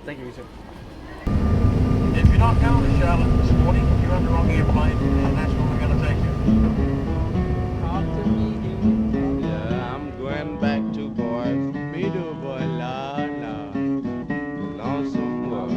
thank you, sir. If you're not going to Charlotte this morning, you're on the wrong airplane, and that's where we're going to take you. Talk to me, yeah, I'm going back to boys. Me do, boy, la, la. Lonesome world.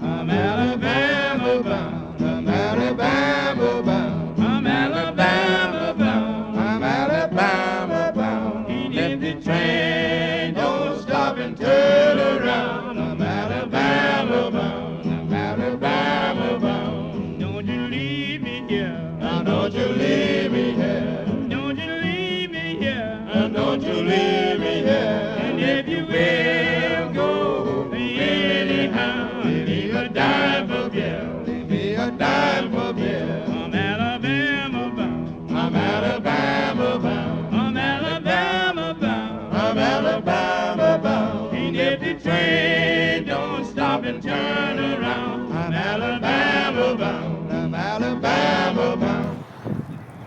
I'm Alabama bound. I'm Alabama bound. I'm Alabama bound. I'm Alabama bound. Let the train don't stop and turn around. I'm Alabama bound. I'm Alabama bound. Don't you leave me here. Now don't you leave me here. Don't you leave me here. Now don't you leave me here. And if you will go anyhow, leave a dime for beer. Leave me a dime for beer. I'm Alabama bound. I'm Alabama bound. I'm Alabama bound. I'm Alabama bound. And if the train don't stop and turn around, I'm Alabama bound. I'm Alabama bound.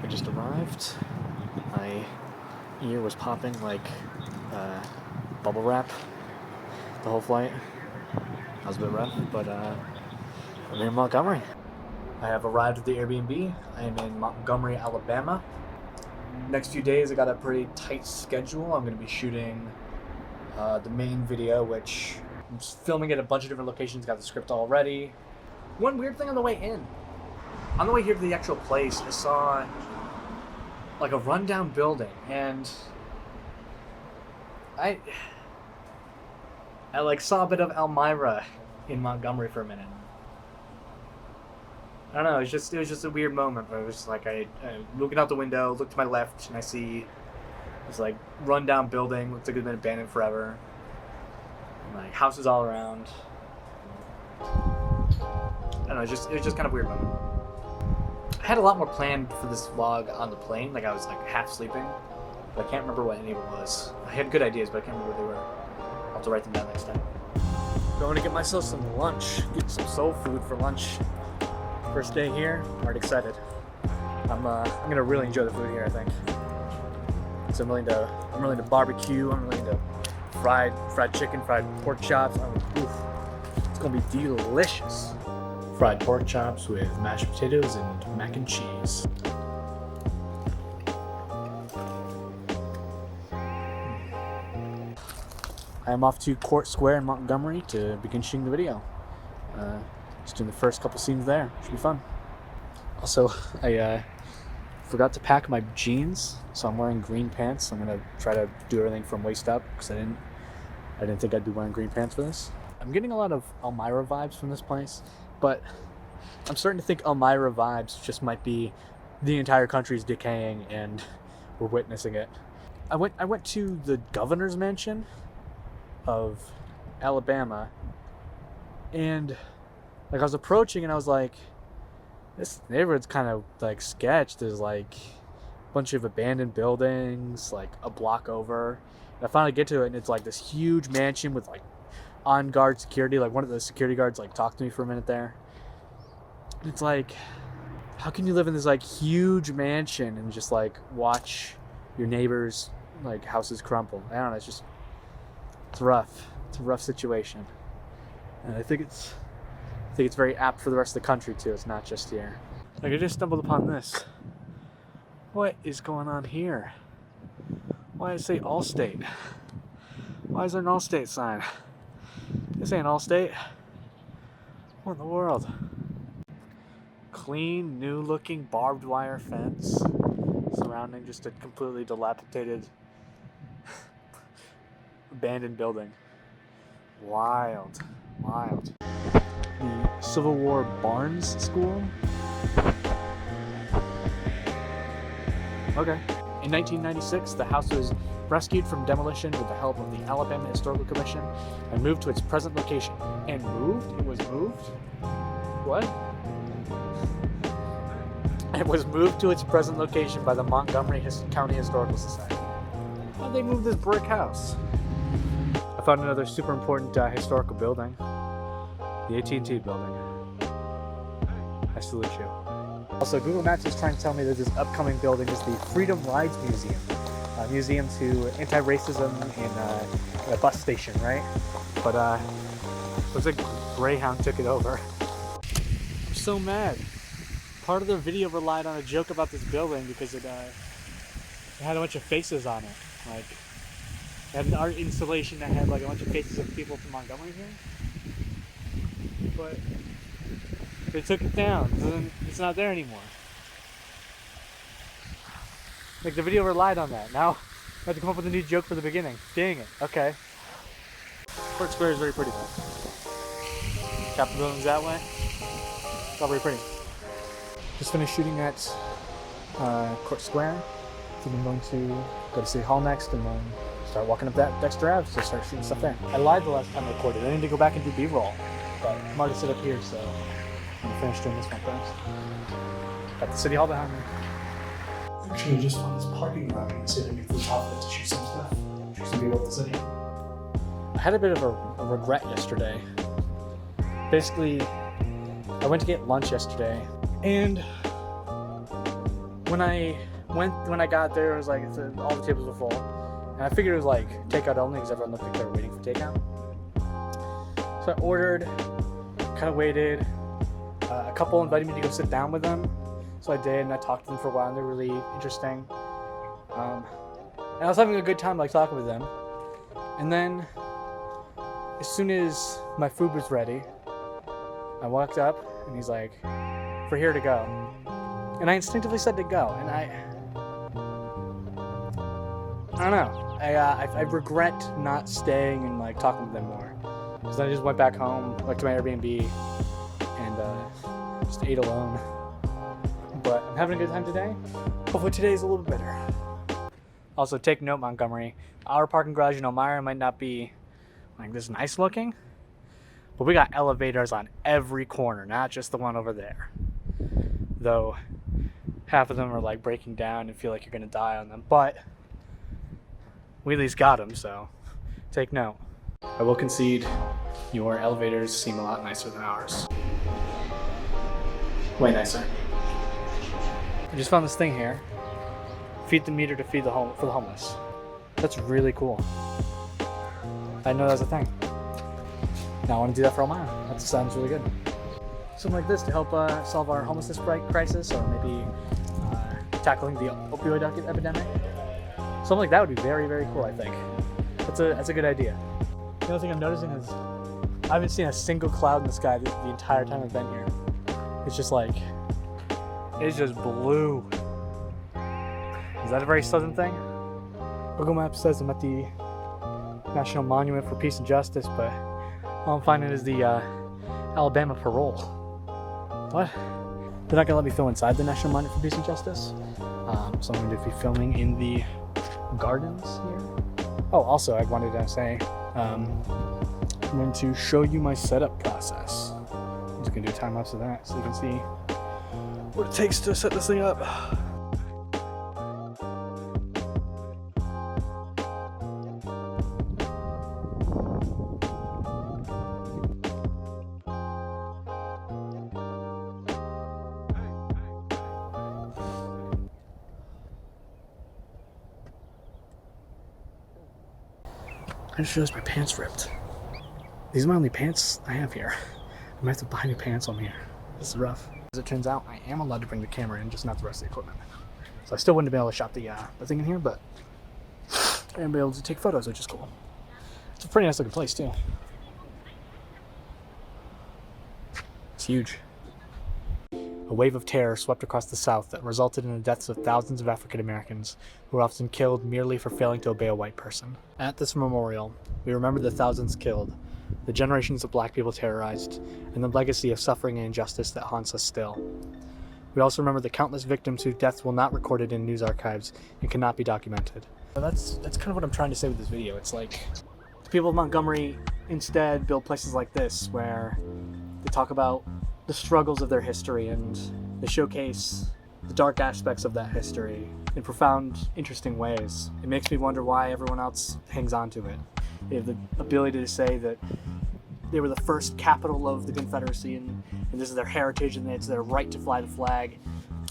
I just arrived. My ear was popping like bubble wrap the whole flight. That was a bit rough, but I'm here in Montgomery. I have arrived at the Airbnb. I am in Montgomery, Alabama. Next few days, I got a pretty tight schedule. I'm going to be shooting the main video, which I'm just filming at a bunch of different locations. Got the script all ready. One weird thing on the way in. On the way here to the actual place, I saw like a rundown building, and I like saw a bit of Elmira in Montgomery for a minute. I don't know. It was just a weird moment. But it was like I looking out the window, look to my left, and I see this like rundown building. Looks like it's been abandoned forever. And, like houses all around. I don't know. It was just kind of a weird moment. I had a lot more planned for this vlog on the plane. Like I was like half sleeping, but I can't remember what any of it was. I had good ideas, but I can't remember what they were. I'll have to write them down next time. Going to get myself some lunch. Get some soul food for lunch. First day here, I'm already excited. I'm gonna really enjoy the food here, I think. So I'm really into barbecue. I'm really into fried chicken, fried pork chops. It's gonna be delicious. Fried pork chops with mashed potatoes and mac and cheese. I am off to Court Square in Montgomery to begin shooting the video. Just doing the first couple scenes there. Should be fun. Also, I forgot to pack my jeans, so I'm wearing green pants. I'm gonna try to do everything from waist up because I didn't think I'd be wearing green pants for this. I'm getting a lot of Elmira vibes from this place, but I'm starting to think Elmira vibes just might be the entire country's decaying and we're witnessing it. I went to the governor's mansion of Alabama, and like I was approaching and I was like, this neighborhood's kind of like sketch. There's like a bunch of abandoned buildings like a block over. And I finally get to it and it's like this huge mansion with like on guard security. Like one of the security guards like talked to me for a minute there. And it's like, how can you live in this like huge mansion and just like watch your neighbors like houses crumble? I don't know, it's rough. It's a rough situation. And I think it's very apt for the rest of the country too. It's not just here. Like I just stumbled upon this. What is going on here? Why does it say Allstate? Why is there an Allstate sign? This ain't Allstate. What in the world? Clean, new looking barbed wire fence surrounding just a completely dilapidated abandoned building. Wild. The Civil War Barnes School. Okay. In 1996, the house was rescued from demolition with the help of the Alabama Historical Commission and moved to its present location. And moved? It was moved? What? It was moved to its present location by the Montgomery County Historical Society. How'd they move this brick house? I found another super important historical building. The AT&T building. I salute you. Also, Google Maps is trying to tell me that this upcoming building is the Freedom Rides Museum. museum to anti-racism in a bus station, right? But looks like Greyhound took it over. I'm so mad. Part of the video relied on a joke about this building because it had a bunch of faces on it. Like, it had an art installation that had like a bunch of faces of people from Montgomery here. But they took it down. It's not there anymore. Like, the video relied on that. Now I have to come up with a new joke for the beginning. Dang it. Okay. Court Square is very pretty though. Capitol Building's that way. It's all very pretty. Just finished shooting at Court Square. I think I'm going to go to City Hall next and then start walking up that Dexter Ave to start shooting stuff there. I lied the last time I recorded. I need to go back and do B-roll, but I'm already set up here, so I'm gonna finish doing this one first. Got the City Hall behind me. Actually, I just found this parking lot and see if I can to the top of it to shoot some stuff. Shoot some B-roll with the city. I had a bit of a regret yesterday. Basically, I went to get lunch yesterday, and when I got there, it was like all the tables were full, and I figured it was like takeout only because everyone looked like they were waiting for takeout. So I ordered, kind of waited. A couple invited me to go sit down with them, so I did, and I talked to them for a while, and they're really interesting. And I was having a good time like talking with them, and then as soon as my food was ready, I walked up, and he's like, "We're here to go," and I instinctively said to go, and I don't know. I regret not staying and like talking with them more. Because then I just went back home, like to my Airbnb, and just ate alone. But I'm having a good time today. Hopefully today's a little better. Also, take note, Montgomery. Our parking garage in Elmira might not be like this nice looking, but we got elevators on every corner, not just the one over there. Though half of them are like breaking down and feel like you're gonna die on them, but we at least got them, so take note. I will concede, your elevators seem a lot nicer than ours. Way nicer. I just found this thing here. Feed the meter to feed for the homeless. That's really cool. I didn't know that was a thing. Now I want to do that for Elmira. That sounds really good. Something like this to help solve our homelessness crisis, or maybe tackling the opioid epidemic. Something like that would be very, very cool, I think. That's a good idea. The other thing I'm noticing is I haven't seen a single cloud in the sky the entire time I've been here. It's just like, it's just blue. Is that a very southern thing? Google Maps says I'm at the National Monument for Peace and Justice, but all I'm finding is the Alabama parole. What? They're not gonna let me film inside the National Monument for Peace and Justice. So I'm going to be filming in the gardens here. Oh, also I wanted to say, I'm going to show you my setup process. I'm just going to do a time lapse of that so you can see what it takes to set this thing up. I just realized my pants ripped. These are my only pants I have here. I might have to buy new pants on here. This is rough. As it turns out, I am allowed to bring the camera in, just not the rest of the equipment. So I still wouldn't have been able to shot the thing in here, but I'm going to be able to take photos, which is cool. It's a pretty nice looking place, too. It's huge. A wave of terror swept across the South that resulted in the deaths of thousands of African Americans who were often killed merely for failing to obey a white person. At this memorial, we remember the thousands killed, the generations of black people terrorized, and the legacy of suffering and injustice that haunts us still. We also remember the countless victims whose deaths will not recorded in news archives and cannot be documented. That's kind of what I'm trying to say with this video. It's like, the people of Montgomery instead build places like this where they talk about the struggles of their history and they showcase the dark aspects of that history in profound, interesting ways. It makes me wonder why everyone else hangs on to it. They have the ability to say that they were the first capital of the Confederacy and this is their heritage and it's their right to fly the flag,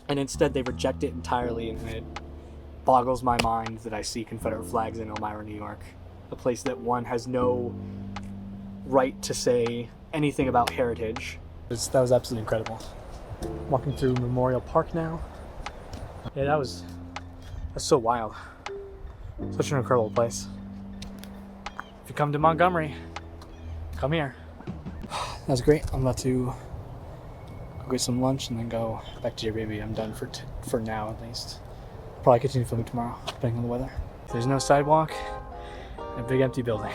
and instead they reject it entirely, and boggles my mind that I see Confederate flags in Elmira, New York, a place that one has no right to say anything about heritage. That was absolutely incredible. Walking through Memorial Park now. Yeah, that's so wild. Such an incredible place. If you come to Montgomery, come here. That was great. I'm about to go get some lunch and then go back to your baby. I'm done for now at least. Probably continue filming tomorrow, depending on the weather. There's no sidewalk and a big empty building.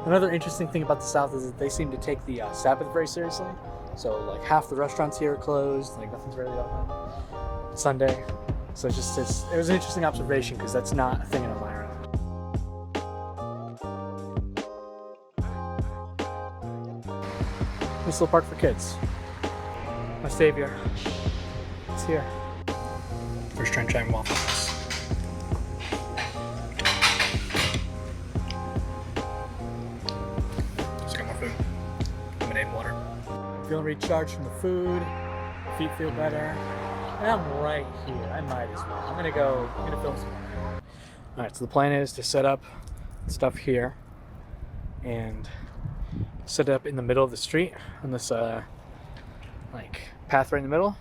Another interesting thing about the South is that they seem to take the Sabbath very seriously. So like half the restaurants here are closed, like nothing's really open. It's Sunday. So it was an interesting observation because that's not a thing in Elmira. Nice little park for kids. My savior. It's here. First trying waffle house. Just got more food. Lemonade water. Feeling recharged from the food. Feet feel better. And I'm right here. I might as well. I'm gonna film some more. Alright, so the plan is to set up stuff here and set it up in the middle of the street on this like path right in the middle.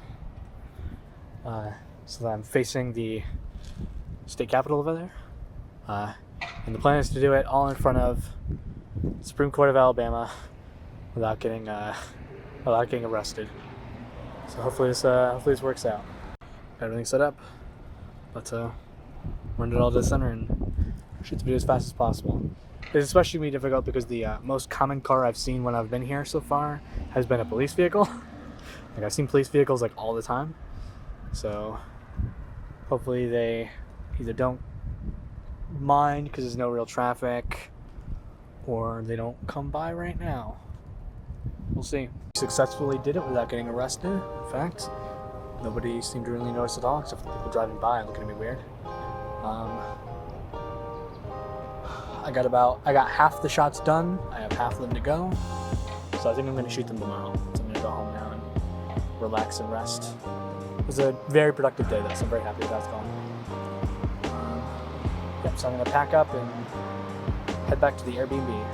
So that I'm facing the state capitol over there. And the plan is to do it all in front of the Supreme Court of Alabama without getting arrested. So hopefully this works out. Got everything set up. Let's run it all to the center and shoot the video as fast as possible. It's especially gonna be difficult because the most common car I've seen when I've been here so far has been a police vehicle. Like I've seen police vehicles like all the time. So hopefully they either don't mind because there's no real traffic, or they don't come by right now. We'll see. Successfully did it without getting arrested. In fact, nobody seemed to really notice at all except for the people driving by and looking at me weird. I got half the shots done. I have half of them to go. So I think I'm going to shoot them tomorrow. So I'm going to go home now and relax and rest. It was a very productive day though, so I'm very happy with how it's going. So I'm going to pack up and head back to the Airbnb.